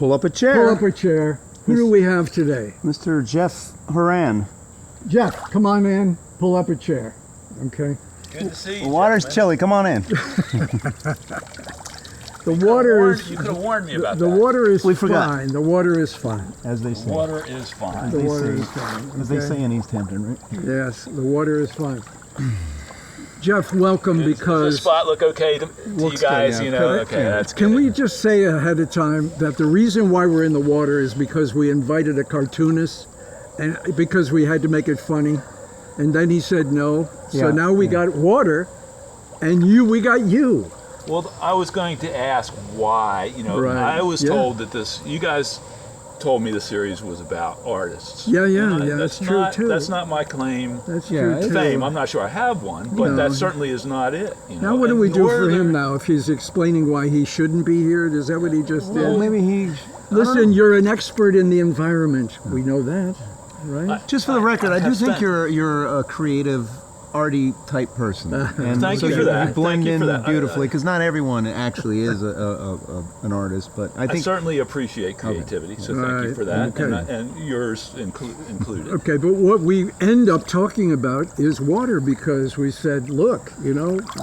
Pull up a chair. Pull up a chair. Who do we have today? Mr. Jeff Horan. Jeff, come on in. Pull up a chair. Okay. Good to see you. The water's gentlemen. chilly. Come on in. The water is. You could have warned me about The that. water is We forgot. fine. The water is fine. As they say. Water is fine. The water is fine. As they okay? say in East Hampton, right? Yes, the water is fine. Jeff, welcome Does because. this spot look okay to you guys? yeah. You know, Can- okay, that's Can good. we just say ahead of time that the reason why we're in the water is because we invited a cartoonist, and because we had to make it funny, and then he said no. So Yeah, now we got water, and we got you. Well, I was going to ask why. You know, Right. I was Yeah. told that this. You guys told me the series was about artists. Yeah, yeah, And yeah, That's that's true, not. too. That's not my claim. That's Yeah, true it's too. Fame. I'm not sure I have one, but No. that certainly is not it. You know? Now what do And we do nor for are him there- now if he's explaining why he shouldn't be here? Is that what he just Well, did? maybe he. Listen, you're an expert in the environment. We know that, right? Just for the record, I do have think spent- you're a creative, arty type person, and Thank so you for that. You blend Thank you in for that. beautifully because not everyone actually is an artist. But I I think certainly appreciate creativity, so thank you Right, for that, okay. and yours included. Okay, but what we end up talking about is water because we said, look,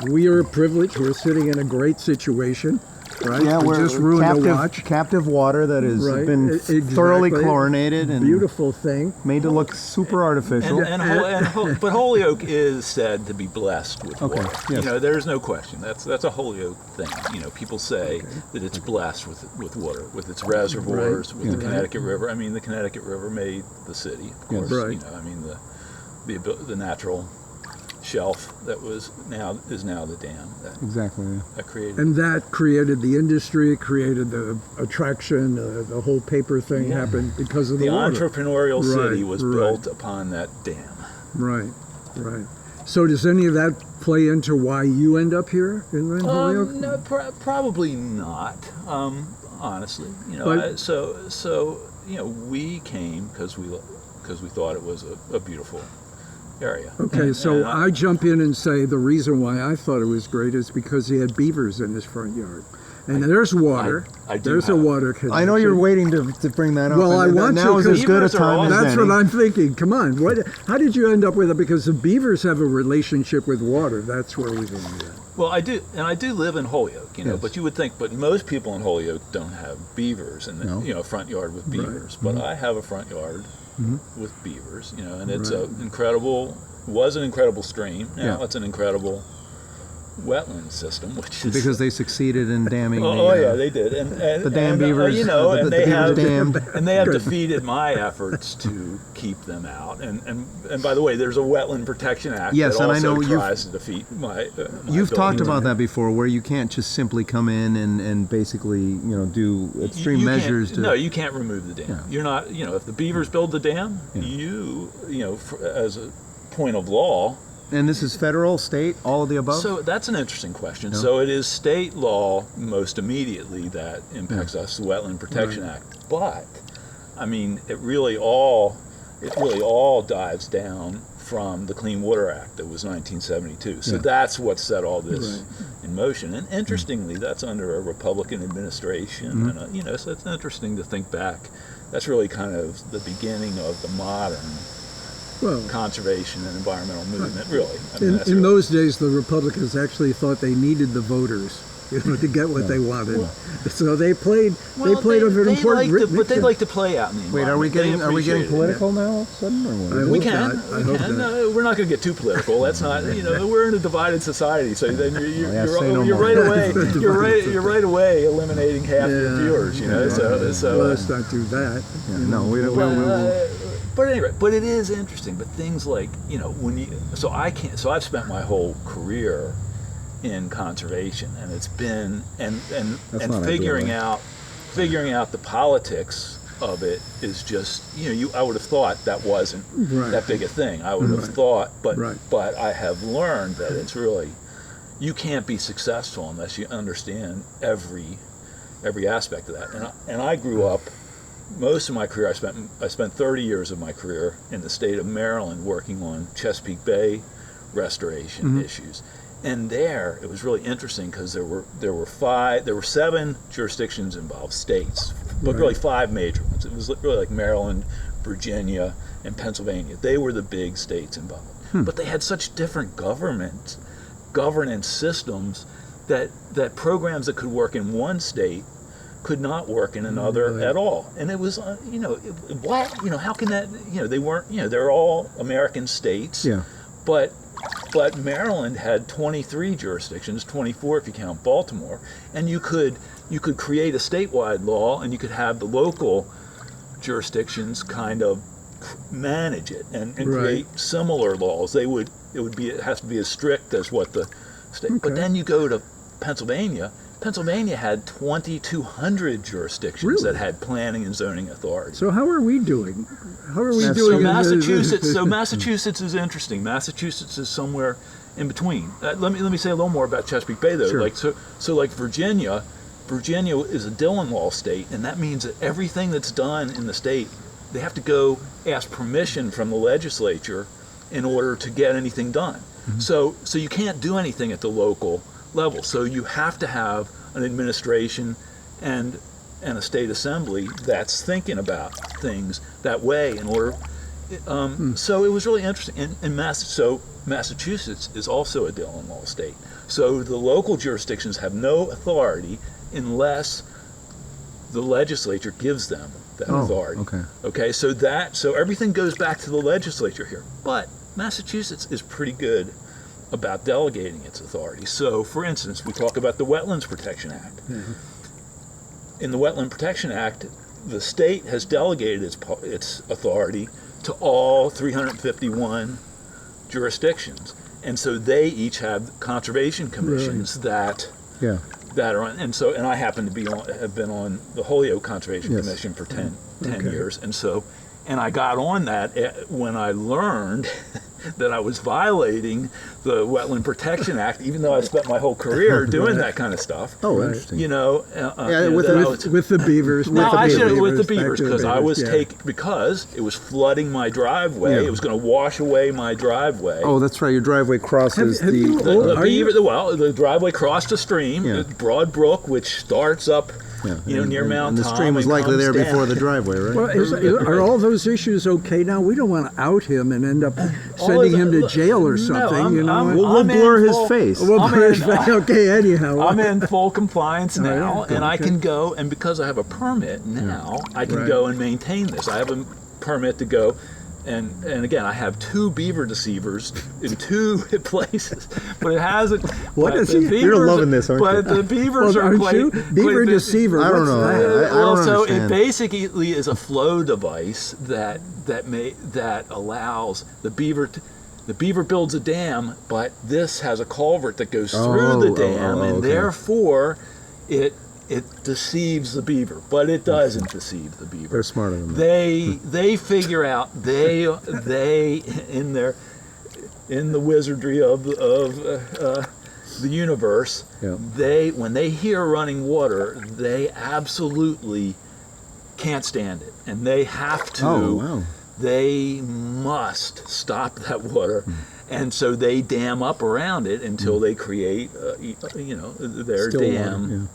we are privileged. We're sitting in a great situation, right? yeah, we we're just ruined the watch. captive water that has Right, been exactly. thoroughly chlorinated and Beautiful thing. made to look super artificial. But Holyoke is said to be blessed with Okay, water. yes. You know, there's no question. That's a Holyoke thing. You know, people say that it's blessed with water, with its reservoirs, with the Connecticut River. I mean, the Connecticut River made the city, of course. Right. You know, I mean the natural shelf that is now the dam Exactly. Yeah. that created. And that created the industry, it created the attraction, the whole paper thing happened because of the the water. entrepreneurial city Right, was right. built upon that dam. Right, right. So does any of that play into why you end up here in Holyoke? No, probably not. Honestly, you know. But- So we came because we thought it was a beautiful area. Okay, so And I jump in and say the reason why I thought it was great is because he had beavers in his front yard. And there's water. I do There's a have- water connection. I know you're waiting to bring that up. Well, and I want now to, is 'cause as good a beavers are time as awesome. That's any. what I'm thinking. Come on. How did you end up with it? Because the beavers have a relationship with water. That's where we're going to get. Well, I do live in Holyoke, you know. Yes. But you would think, but most people in Holyoke don't have beavers and No. a front yard with beavers. But I have a front yard with beavers, you know, and it's Right. was an incredible stream. Now Yeah. it's an incredible wetland system, which is Because they succeeded in damming. they did, and the dam and, beavers. you know, the and they beavers have dammed. and they have defeated my efforts to keep them out. And by the way, there's a Wetland Protection Act Yes, that and I also know you've- tries to defeat my. You've talked ability about to- that before, where you can't just simply come in and basically do extreme you can't- measures to. No, you can't remove the dam. Yeah. You're not. If the beavers build the dam, as a point of law. And this is federal, state, all of the above. So that's an interesting question. Yeah. So it is state law most immediately that impacts us, the Wetland Protection Act. But I mean, it really all dives down from the Clean Water Act that was 1972. So Yeah. that's what set all this in motion. And interestingly, that's under a Republican administration. And so it's interesting to think back. That's really kind of the beginning of the modern Well, conservation and environmental movement, really. I mean, that's in really- those days, the Republicans actually thought they needed the voters, to get what they wanted. So they played a very important role. but they like to play out in the Wait, are we environment. They getting appreciate it. political now all of a sudden, or what? I We hope can. not. I hope not. No, we're not going to get too political. That's not. We're in a divided society. So then you're say no more. right away. You're right away eliminating half your Yeah. viewers. So. Well, let's not do that. Yeah, no, we don't. But anyway, but it is interesting. But things like when you so I've spent my whole career in conservation, and it's been and not figuring ideal, out the politics of it is just I would have thought that wasn't Right. that big a thing. I would have thought, but Right. but I have learned that it's really you can't be successful unless you understand every aspect of that. And I grew up. Most of my career, I spent 30 years of my career in the state of Maryland working on Chesapeake Bay restoration issues. And there, it was really interesting because there were 7 jurisdictions involved, states, but really 5 major ones. It was really like Maryland, Virginia, and Pennsylvania. They were the big states involved. But they had such different governance systems that programs that could work in one state could not work in another at all. And it was, how can that, they weren't, they're all American states. Yeah. But Maryland had 23 jurisdictions, 24 if you count Baltimore, and you could create a statewide law, and you could have the local jurisdictions kind of manage it and create similar laws. It has to be as strict as what the state. Okay. But then you go to Pennsylvania. Pennsylvania had 2,200 jurisdictions that had planning and zoning authority. So how are we doing? How are we So doing? Massachusetts is interesting. Massachusetts is somewhere in between. Let me say a little more about Chesapeake Bay, though. Sure. Like Virginia is a Dillon law state, and that means that everything that's done in the state, they have to go ask permission from the legislature in order to get anything done. Mm-hmm. So you can't do anything at the local level. So you have to have an administration and a state assembly that's thinking about things that way in order. So it was really interesting. So Massachusetts is also a Dillon law state. So the local jurisdictions have no authority unless the legislature gives them that authority. Okay. Okay. So everything goes back to the legislature here. But Massachusetts is pretty good about delegating its authority. So, for instance, we talk about the Wetlands Protection Act. Mm-hmm. In the Wetland Protection Act, the state has delegated its authority to all 351 jurisdictions, and so they each have conservation commissions that are on. And I happen to have been on the Holyoke Conservation Commission for 10 years, and I got on that when I learned that I was violating the Wetland Protection Act, even though I spent my whole career doing that kind of stuff. Oh, interesting. With the beavers. With the beavers, because I was because it was flooding my driveway. Yeah. It was going to wash away my driveway. Oh, that's right. Your driveway crosses Have you- the driveway crossed a stream, Broad Brook, which starts up, near Mount and the Tom. stream was and likely comes there down. before the driveway, right? Well, are all those issues okay now? We don't want to out him and end up sending him to jail or something. We'll blur his face. Okay, anyhow. I'm in full compliance now, yeah, and I okay. can go, and because I have a permit now, I can go and maintain this. I have a permit to go, and again, I have 2 beaver deceivers in 2 places, but it hasn't. What is he? You're loving this, aren't But the beavers are aren't quite, you? Beaver quite deceiver. I don't what's know. that? I don't so understand. it basically is a flow device that allows the beaver. The beaver builds a dam, but this has a culvert that goes through the dam, and okay. therefore it deceives the beaver. But it doesn't deceive the beaver. They're smarter than that. They figure out they in the wizardry of the universe. Yeah. When they hear running water, they absolutely can't stand it, and they have to. Oh, wow. They must stop that water, and so they dam up around it until they create, their Still dam. water, yeah.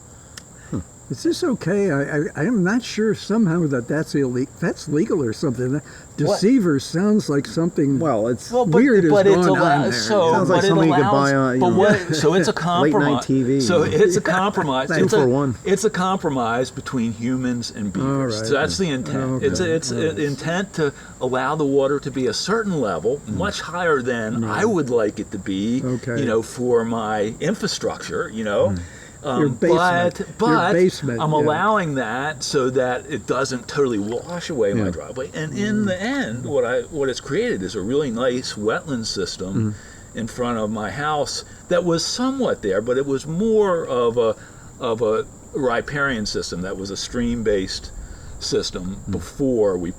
Is this okay? I am not sure somehow that's illegal. That's legal or something. Deceiver sounds like something. Well, it's weird but is it's going on there. Sounds like something you could buy on, so it's a compromise. late night TV. So it's a compromise. Two-for-one. It's a compromise between humans and beavers. All right. So that's the intent. Okay. It's an intent to allow the water to be a certain level, much higher than I would like it to be. Okay. For my infrastructure. Your basement. But Your basement, I'm allowing that so that it doesn't totally wash away my driveway. And in the end, what it's created is a really nice wetland system in front of my house that was somewhat there, but it was more of a riparian system that was a stream-based system before we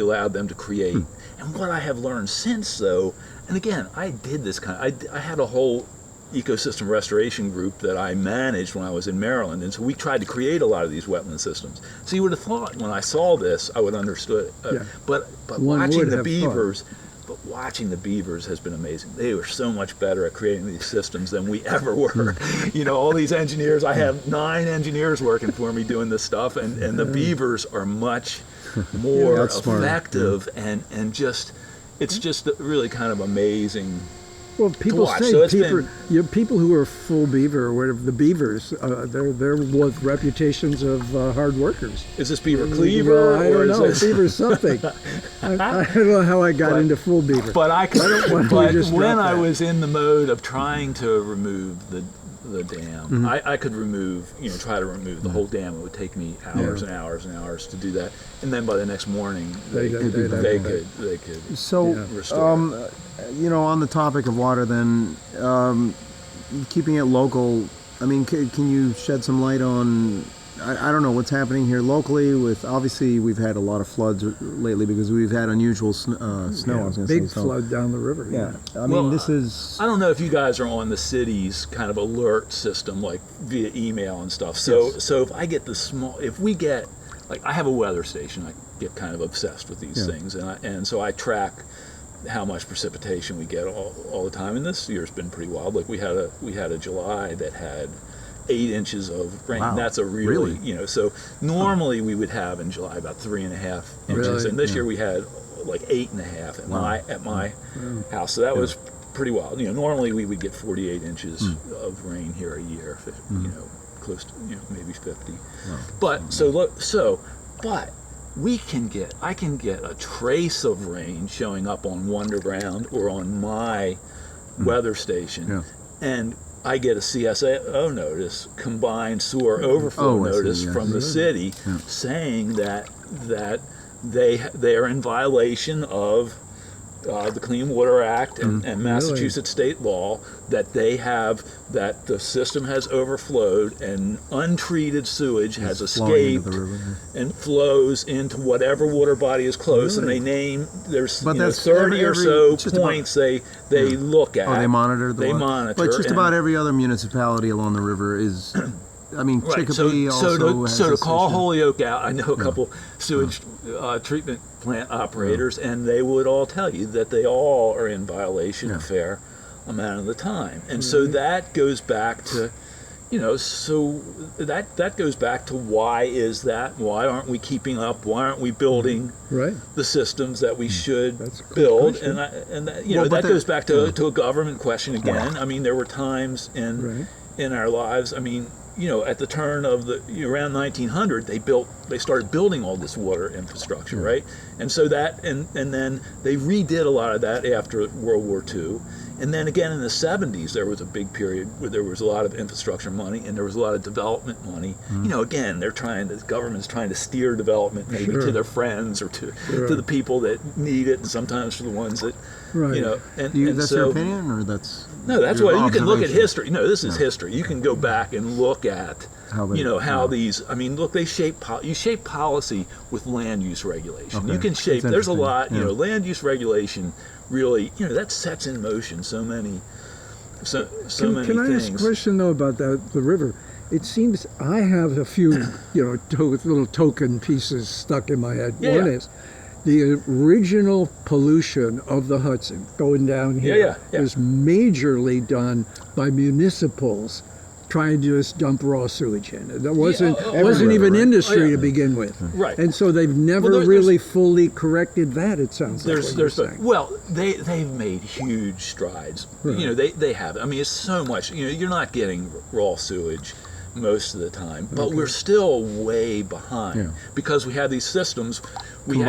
allowed them to create. And what I have learned since, though, and again, I did this I had a whole ecosystem restoration group that I managed when I was in Maryland, and so we tried to create a lot of these wetland systems. So you would have thought when I saw this, I would have understood it. But One watching would the have beavers, watching the beavers has been amazing. They were so much better at creating these systems than we ever were. You know, all these engineers, I have 9 engineers working for me doing this stuff, and the beavers are much more That's smart. effective and just, it's just really kind of amazing. Well, people watch. say So it's people who are full beaver or whatever, the beavers, they're with reputations of hard workers. Is this beaver cleaver? Well, I or don't is know. this- Beaver something. I don't know how I got into full beaver. But Why don't we just when drop I that? was in the mode of trying to remove the dam, I could try to remove the whole dam. It would take me hours and hours and hours to do that, and then by the next morning they could So, restore. you know, on the topic of water, then, keeping it local, I mean, can you shed some light on, I don't know, what's happening here locally with, obviously, we've had a lot of floods lately because we've had unusual snow, I was gonna Big say. So, flood down the river. yeah, I Well, mean, this is, I don't know if you guys are on the city's kind of alert system, like via email and stuff. So if I get if we get, like, I have a weather station, I get kind of obsessed with these things, and so I track how much precipitation we get all the time. And this year's been pretty wild. Like we had a July that had 8 inches of rain. Wow. That's a really, so normally we would have in July about 3.5 inches, Really? and this year we had like 8.5 at my house. So that was pretty wild. Normally we would get 48 inches of rain here a year, close to maybe 50. But but I can get a trace of rain showing up on Wonderground or on my weather station, and I get a CSO notice, combined sewer overflow notice from the city, saying that they are in violation of the Clean Water Act and Massachusetts state law, that the system has overflowed and untreated sewage has flowing into escaped the river. and flows into whatever water body is close. Really? And they name, there's But that's 30 or every- so just about- points they look at. oh, they monitor the They water? monitor. But just and- about every other municipality along the river is, I mean, Right. Chicopee also has So to this call issue. Holyoke out, I know a couple sewage treatment plant operators, and they would all tell you that they all are in violation a fair amount of the time. And so that goes back to, so that goes back to why is that? Why aren't we keeping up? Why aren't we building Right. the systems that we should That's a good build? question. And that, Well, but that goes back to a government question again. I mean, there were times in our lives. I mean, at the turn of around 1900, they started building all this water infrastructure, right? And so that, and then they redid a lot of that after World War II. And then again in the 70s, there was a big period where there was a lot of infrastructure money and there was a lot of development money. Again, the government's trying to steer development maybe to their friends or to the people that need it, and sometimes to the ones that, and that's so, your opinion, or that's... no, that's your why you can look at observation? history. No, this is history. You can go back and look at How they- these. I mean, look, you shape policy with land use regulation. Okay. You can shape. That's There's a interesting. lot. Land use regulation really. That sets in motion so many many Can I ask a things. question though about the river? It seems I have a few, little token pieces stuck in my head. Yeah, One yeah. is the original pollution of the Hudson going down here yeah. was majorly done by municipals trying to just dump raw sewage in. It wasn't everywhere, even right? industry Oh, yeah. to begin with. Right. And so they've never there's- really fully corrected that, it sounds like. There's what you're saying. well, they've made huge strides. Right. They have. I mean, it's so much. You're not getting raw sewage most of the time, but we're still way behind because we have these systems. We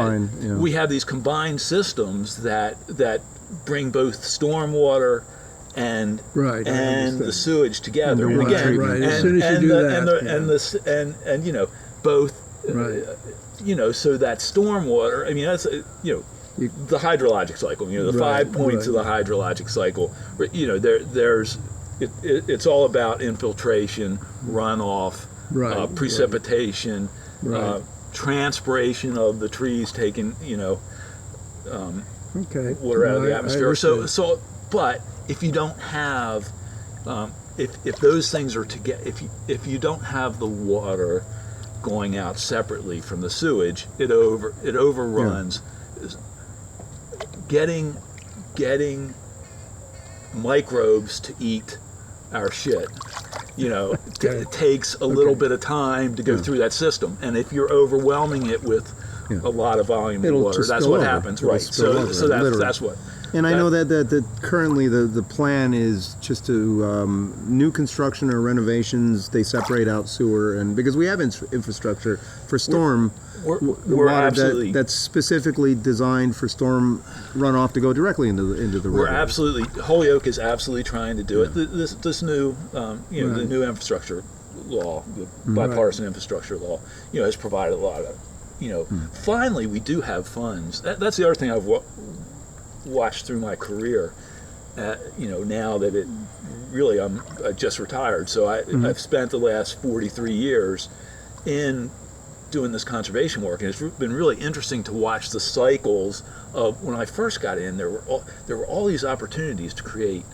have these combined systems that bring both stormwater and Right, I and understand. the sewage together. And And the water again, treatment. Right, as soon as you do that, and both. Right. So that stormwater. I mean, that's the hydrologic cycle. The Right, 5 points of the hydrologic cycle. It's all about infiltration, runoff, Right, precipitation, Right. transpiration of the trees taking Okay. water out of No, the I atmosphere. understand. But if you don't have, if those things are together, if you don't have the water going out separately from the sewage, it overruns. Getting getting microbes to eat our shit, it takes a little bit of time to go through that system. And if you're overwhelming it with a lot of volume of water, that's what happens, right? So that's what. And I know that currently the plan is just to new construction or renovations, they separate out sewer, and because we have infrastructure for storm we're water absolutely that's specifically designed for storm runoff to go directly into the river. We're absolutely, Holyoke is absolutely trying to do it. This new the new infrastructure law, the bipartisan infrastructure law, has provided a lot of finally we do have funds. That's the other thing I've watched through my career. Now that I just retired, so I've spent the last 43 years in doing this conservation work, and it's been really interesting to watch the cycles of when I first got in. There were all these opportunities to create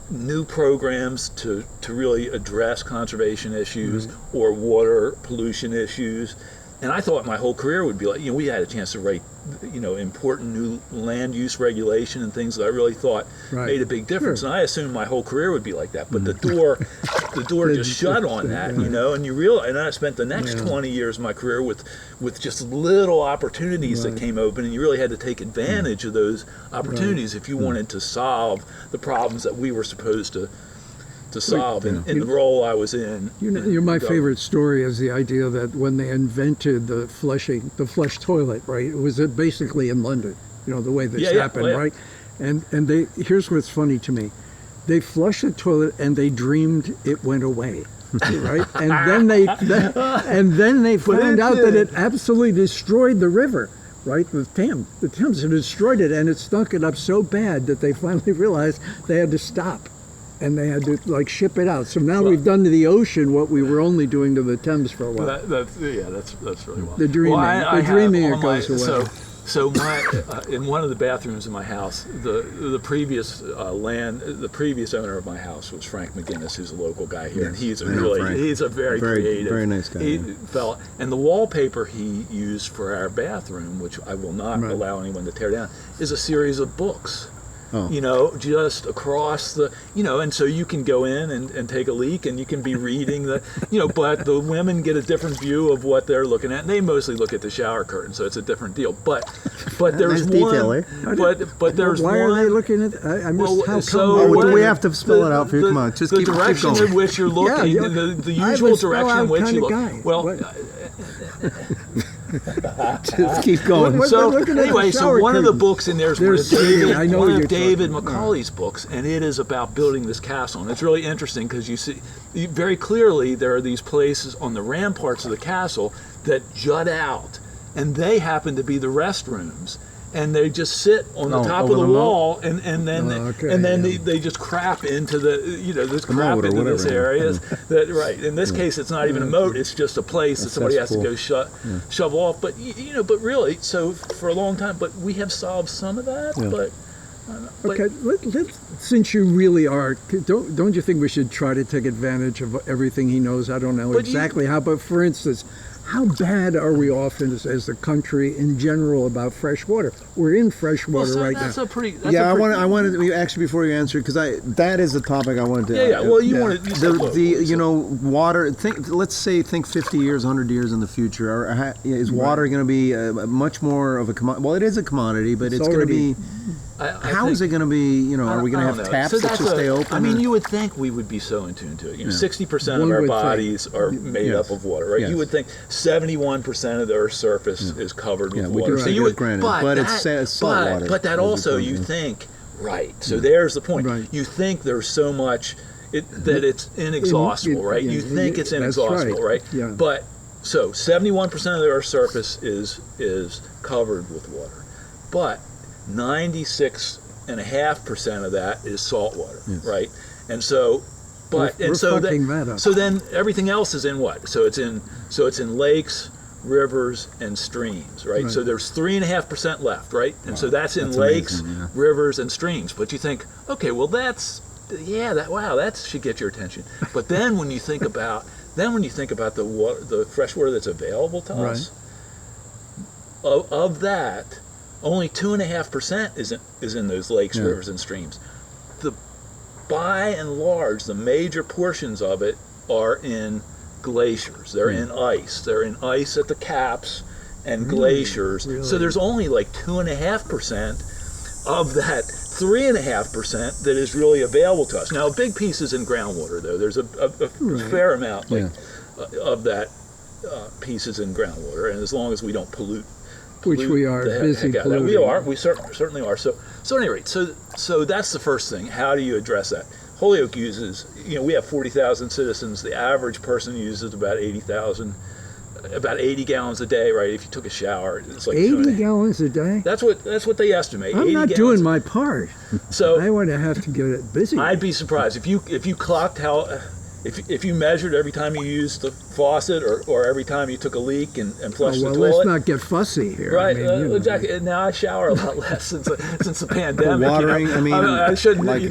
new programs to really address conservation issues or water pollution issues. And I thought my whole career would be like, we had a chance to write, important new land use regulation and things that I really thought made a big difference. Sure. And I assumed my whole career would be like that. But the door just shut on that, and you realize, and I spent the next 20 years of my career with just little opportunities that came open, and you really had to take advantage of those opportunities if you wanted to solve the problems that we were supposed to solve in the role I was in. My favorite story is the idea that when they invented the flush toilet, right? It was basically in London, the way this happened, right? And here's what's funny to me. They flushed the toilet and they dreamed it went away, right? And then they found out that it absolutely destroyed the river. Right, the Thames had destroyed it, and it stunk it up so bad that they finally realized they had to stop. And they had to ship it out. So now we've done to the ocean what we were only doing to the Thames for a while. That's really well. The dreaming, it goes away. So in one of the bathrooms in my house, the previous owner of my house was Frank McGinnis, who's a local guy here, and he's a very creative, very nice guy. Fella. And the wallpaper he used for our bathroom, which I will not allow anyone to tear down, is a series of books. Just across and so you can go in and take a leak, and you can be reading but the women get a different view of what they're looking at, and they mostly look at the shower curtain, so it's a different deal. But there's nice one, detail, eh? but there's why one. are they looking at? I missed how so come. Do we have to spell it out for you? Come on, just the keep direction going. in which you're looking, the usual direction in which you look. Guy. Well. Just keep going. So anyway, one of the books in there is one of David about. Macaulay's books, and it is about building this castle. And it's really interesting because you see very clearly there are these places on the ramparts of the castle that jut out, and they happen to be the restrooms. And they just sit on the top of the wall, and then they just crap into this area. In this case, it's not even a moat; it's just a place that somebody has to go shove off. But but really, so for a long time, but we have solved some of that. But okay, since you really are, don't you think we should try to take advantage of everything he knows? I don't know exactly how, but for instance, how bad are we off as a country in general about fresh water? We're in fresh water right now. I wanted to actually, before you answer, because that is a topic I wanted to. Well, you wanted water. Think 50 years, 100 years in the future. Is water going to be much more of a commodity? Well, it is a commodity, but it's going to be. How is it going to be? Are we going to have taps that just stay open? I mean, you would think we would be so in tune to it. 60% of our bodies are made up of water, right? Yes. You would think 71% of the Earth's surface is covered with water. So you would, but it's salt water. But that also, you think, right? So there's the point. Right. You think there's so much that it's inexhaustible, right? You think it's inexhaustible, right? Yeah. But so 71% of the Earth's surface is covered with water, but 96.5% of that is salt water, right? And so, so then everything else is in what? So it's in lakes, rivers, and streams, right? So there's 3.5% left, right? And so that's in lakes, rivers, and streams. But you think, okay, well that should get your attention. But then when you think about the water, the fresh water that's available to us, of that, only 2.5% is in those lakes, rivers, and streams. By and large, the major portions of it are in glaciers. They're in ice. They're in ice at the caps and glaciers. Really? So there's only like 2.5% of that 3.5% that is really available to us. Now, a big piece is in groundwater, though. There's a fair amount of that piece is in groundwater, and as long as we don't pollute Which we are busy polluting. we are. We certainly are. So at any rate, so that's the first thing. How do you address that? Holyoke uses, we have 40,000 citizens. The average person uses about 80 gallons a day, right? If you took a shower, it's like 80 gallons a day? That's what they estimate. I'm 80 not gallons. doing my part. So I would have to get it busy. I'd be surprised if you clocked how. If you measured every time you used the faucet or every time you took a leak and flushed the toilet. Let's not get fussy here. Right, I mean, exactly. And now I shower a lot less since the pandemic. Watering, I shouldn't, like,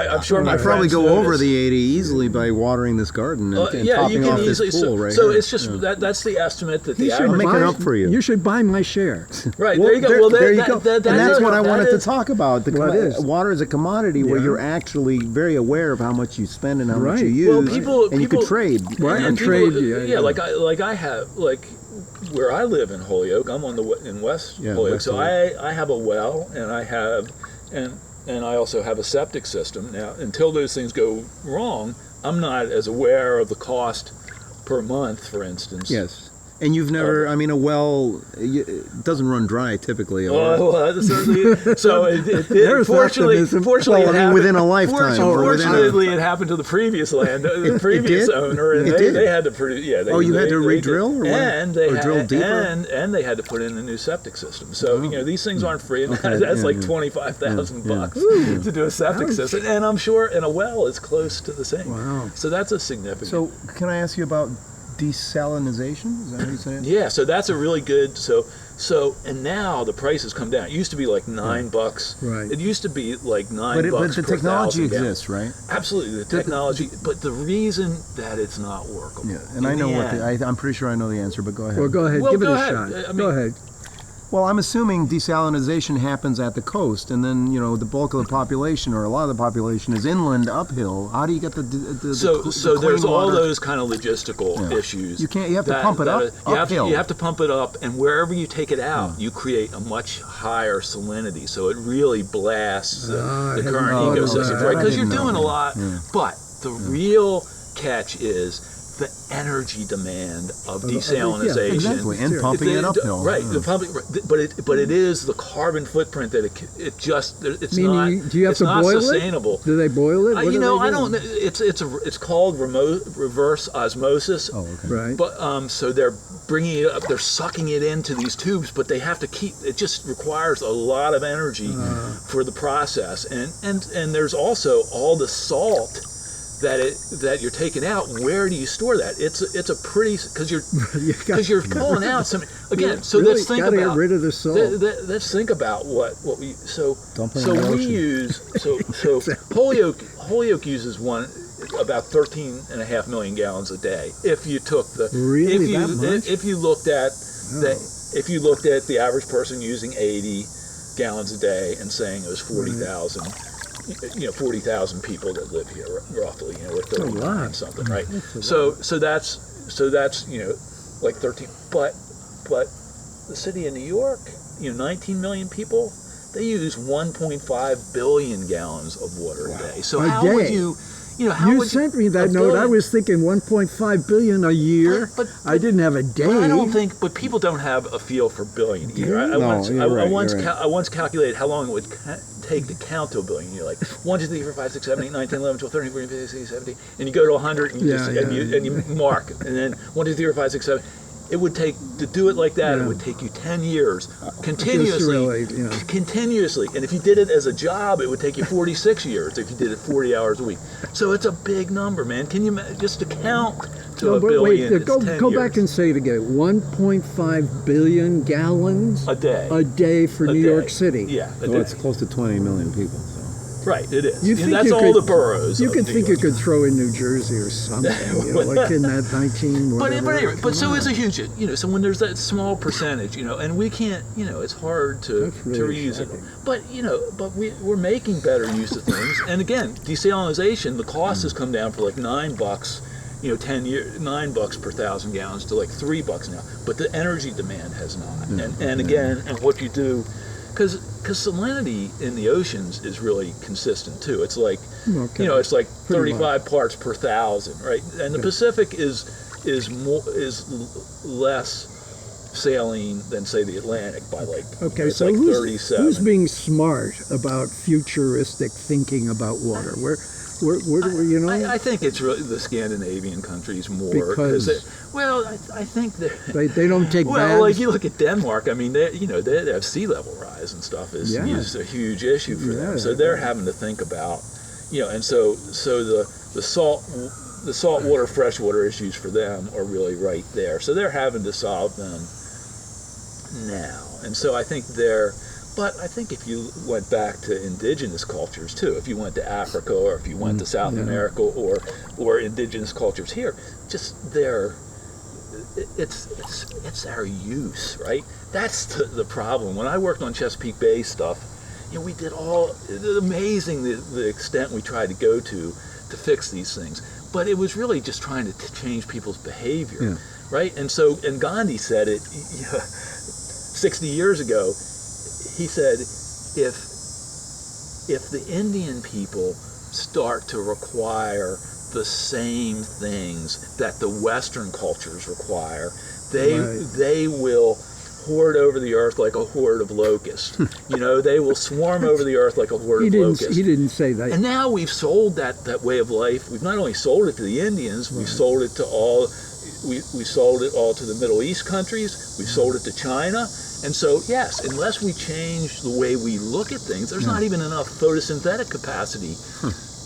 I'm sure my I probably friends go notice. over the 80 easily by watering this garden and topping off this pool right So here. it's just that's the estimate that the should I'm average. making up for you. You should buy my share. Right, Well, there you go. Well, there you go. And that's what I wanted to is- talk about. What is? Water is a commodity where Yeah. you're actually very aware of how much you spend and how much Right. you use. Well, people- and you can people- trade. Right, And and people- trade. Yeah, like I have where I live in Holyoke. I'm in West Holyoke, West so Holyoke. I have a well, and I also have a septic system. Now, until those things go wrong, I'm not as aware of the cost per month, for instance. Yes. And you've never, a well, it doesn't run dry typically. Well, that's certainly so. There's Fortunately, optimism. fortunately, Well, it I mean, happened, within a lifetime, or within a- Fortunately, it happened to the previous the previous did? owner, and It did? they had to produce. Yeah, they, You had to they re-drill did. or what? And they Or had, drill deeper? and they had to put in a new septic system. So these things aren't free. And Okay, that's yeah, like yeah. $25,000 Yeah. bucks to do a septic system, and I'm sure and a well is close to the same. Wow. So that's a significant. So can I ask you about desalinization? Is that what you're saying? Yeah, so that's a really good. So and now the price has come down. It used to be like $9. Right. It used to be like $9 But the per technology 1,000 gallons. exists, right? Absolutely, the technology. But the reason that it's not workable. Yeah. And I know I'm pretty sure I know the answer, but go ahead. Well, go ahead. Well, Give it go a ahead. shot. I mean- Go ahead. Well, I'm assuming desalinization happens at the coast, and then the bulk of the population, or a lot of the population, is inland, uphill. How do you get the So clean there's all water? those kind of logistical issues. You have to pump it up uphill. You have to pump it up, and wherever you take it out, you create a much higher salinity. So it really blasts the current Oh, ecosystem, that right? I Because you're didn't know doing a that. lot. But the real catch is the energy demand of desalinization. Exactly, and pumping it uphill. Right, the pumping, but it is the carbon footprint that it's Meaning, not. do you have it's to not boil sustainable. it? Do they boil it? What do they do? I don't. It's called reverse osmosis. Oh, okay. Right. But so they're bringing it up, they're sucking it into these tubes, but they have to keep. It just requires a lot of energy for the process, and there's also all the salt that you're taking out. Where do you store that? It's a pretty because you're pulling out some again. So Really let's think gotta about get rid of the salt. Let's think about what we Dump it in the we ocean. use so Holyoke uses about 13.5 million gallons a day. If you took the Really, that much? if you looked at the average person using 80 gallons a day and saying it was 40,000. 40,000 people that live here, roughly, or 39 lot. something, right? That's a So that's like 13. But the city of New York, 19 million people, they use 1.5 billion gallons of water a day. So A how would day? you You sent me that note. I was thinking 1.5 billion a year. But I didn't have a day. I don't think, but people don't have a feel for billion either. I you're once right. I once calculated how long it would take to count to a billion. You're like 1, 2, 3, 4, 5, 6, 7, 8, 9, 10, 11, 12, 13, 14, 15, 16, 17, and you go to 100 and you and you mark, and then 1, 2, 3, 4, 5, 6, 7. It would take to do it like that. Yeah. It would take you 10 years continuously. Really, Continuously, and if you did it as a job, it would take you 46 years if you did it 40 hours a week. So it's a big number, man. Can you just to count to No, a but billion? wait, it's 10 go years. back and say it again. 1.5 billion gallons A day. a day for A New day. York City. Yeah, a Well, day. it's close to 20 million people. So. Right, it is. You And think that's you all could- the boroughs. You of could New think York. you could throw in New Jersey or something, like in that 19. But whatever. anyway, but so Come it's a on. huge, so when there's that small percentage, and we can't, it's hard to That's really reuse it. shocking. But we're making better use of things. And again, desalinization, the cost has come down for like $9, 10 years, $9 per 1,000 gallons to like $3 now. But the energy demand has not. And again, and what you do, because salinity in the oceans is really consistent too. It's like, Okay. it's like Pretty 35 parts per 1,000, right? And the Pacific is less saline than say the Atlantic by like Okay, it's so like who's 37. who's being smart about futuristic thinking about water? Where do we, I think it's really the Scandinavian countries more Because- I think that they don't take well, baths? like you look at Denmark. I mean, they have sea level rise and stuff is Yeah. a huge issue for them. Yeah. So they're having to think about, and so the saltwater, freshwater issues for them are really right there. So they're having to solve them now. And so I think but I think if you went back to indigenous cultures too, if you went to Africa or if you went to South America or indigenous cultures here, just it's our use, right? That's the problem. When I worked on Chesapeake Bay stuff, we did it's amazing the extent we tried to go to fix these things. But it was really just trying to change people's behavior, right? And Gandhi said it 60 years ago. He said, if the Indian people start to require the same things that the Western cultures require, they will hoard over the earth like a horde of locusts. They will swarm over the earth like a horde of locusts. He didn't say that. And now we've sold that way of life. We've not only sold it to the Indians, we've sold it to all. We sold it all to the Middle East countries. We've sold it to China. And so, yes, unless we change the way we look at things, there's not even enough photosynthetic capacity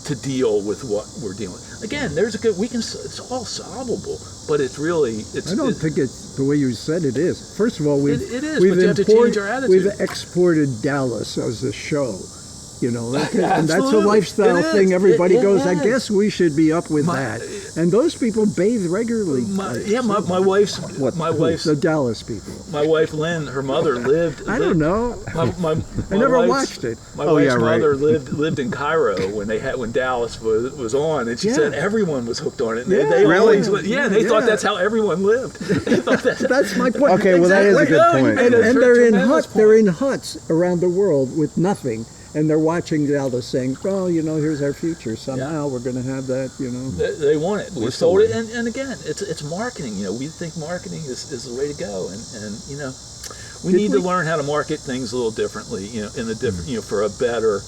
to deal with what we're dealing with. Again, it's all solvable, but it's really, I don't think it's the way you said it is. First of all, it is, but you have to change our attitude. We've exported Dallas as a show. And that's a Absolutely. lifestyle It is. thing. Everybody It goes, I is. guess we should be up with that. And those people bathe regularly. My wife's The Dallas people. my wife Lynn, her mother lived. I don't know. My I never wife's- watched it. My Oh, wife's yeah, right. mother lived in Cairo when Dallas was on, and she Yeah. said everyone was hooked on it. And Yeah. they Really? always, they thought that's how everyone lived. They thought That's my point. Okay, well, that is a Exactly. good No, you point. made And, a and they're in tremendous huts. point. They're in huts around the world with nothing, and they're watching Dallas, saying, "Well, here's our future. Somehow we're going to have that." They want it. We sold it, and again, it's marketing. We think marketing is the way to go, and we Did need to we- learn how to market things a little differently. In a different, for a better.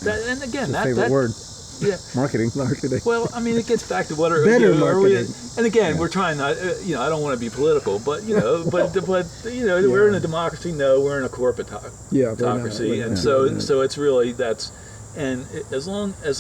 And again, Favorite word, Yeah. marketing. Marketing. Well, I mean, it gets back to what are Better are we, marketing. and again, we're trying not. I don't want to be political, but we're in a democracy. No, we're in a corporate Yeah, we're not. autocracy, and We're so it's really as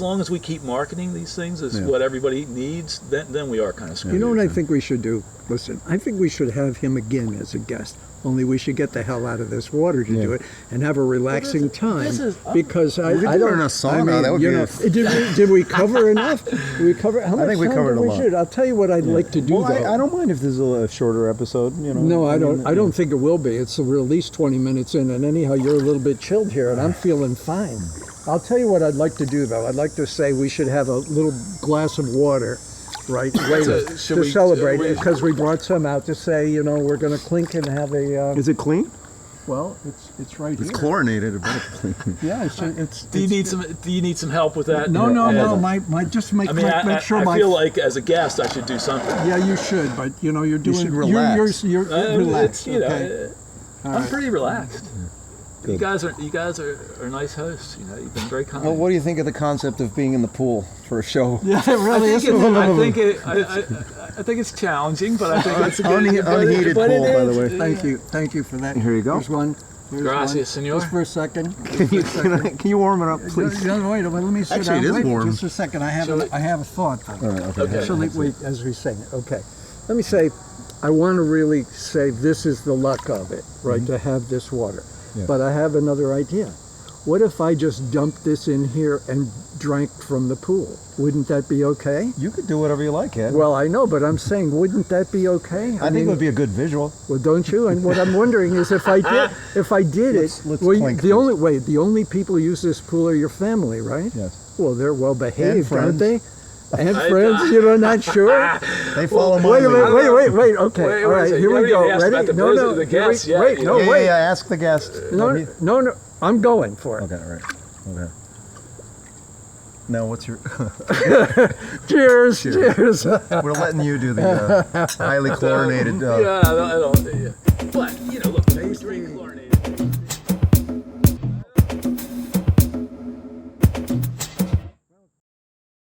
long as we keep marketing these things as what everybody needs, then we are kind of screwed. You know what I think we should do? Listen, I think we should have him again as a guest. Only we should get the hell out of this water to do it and have a relaxing time. Because I We could don't. do it in a sauna, that would be did we cover enough? Did we cover? How much think we time covered did a we lot. shoot? I'll tell you what I'd like to do Well, though. I don't mind if this is a shorter episode. No, I don't. I don't think it will be. We're at least 20 minutes in, and anyhow, you're a little bit chilled here, and I'm feeling fine. I'll tell you what I'd like to do, though. I'd like to say we should have a little glass of water, right, later should to we- celebrate it, because we brought some out to say, we're going to clink and have a. Is it clean? Well, it's right It's here. chlorinated. It better clean. Yeah, it's. Do you need some help with that? No. Yeah. My just make I mean, make sure I my. feel like as a guest, I should do something. Yeah, you should, but you're doing. should relax. You're relaxed. It's, Okay. I'm pretty relaxed. You guys are nice hosts. You've been very kind. Well, what do you think of the concept of being in the pool for a show? Yeah, it really is. I think it's challenging, but I think it's a good Unheated but it pool, by the is- way. Thank you for that. Here you go. Here's one. Here's Gracias, one. senor. Just for a second. Can you warm it up, please? No, wait, let me sit Actually, down. it is Wait, warm. Just a second. I have a thought. Though. All right, okay. Okay. Actually, wait, as we sing it. Okay. Let me say, I want to really say this is the luck of it, right, to have this water. Yeah. But I have another idea. what if I just dumped this in here and drank from the pool? Wouldn't that be okay? You could do whatever you like, Ed. Well, I know, but I'm saying, wouldn't that be okay? I think it would be a good visual. Well, don't you? And what I'm wondering is if I did Let's well, clink the this. only people who use this pool are your family, right? Yes. Well, they're well behaved, And aren't they? friends. And friends, not sure. They follow my Wait a lead. minute, wait. Okay, Wait, all right, wait, here we you go. haven't asked Ready? about the No, visit no. of the here we- guests yet, Wait, you no, know. wait. Yeah, ask the guest. No. I'm going for it. Okay, all right. Okay. Now, what's your... Cheers. We're letting you do the highly chlorinated... I don't.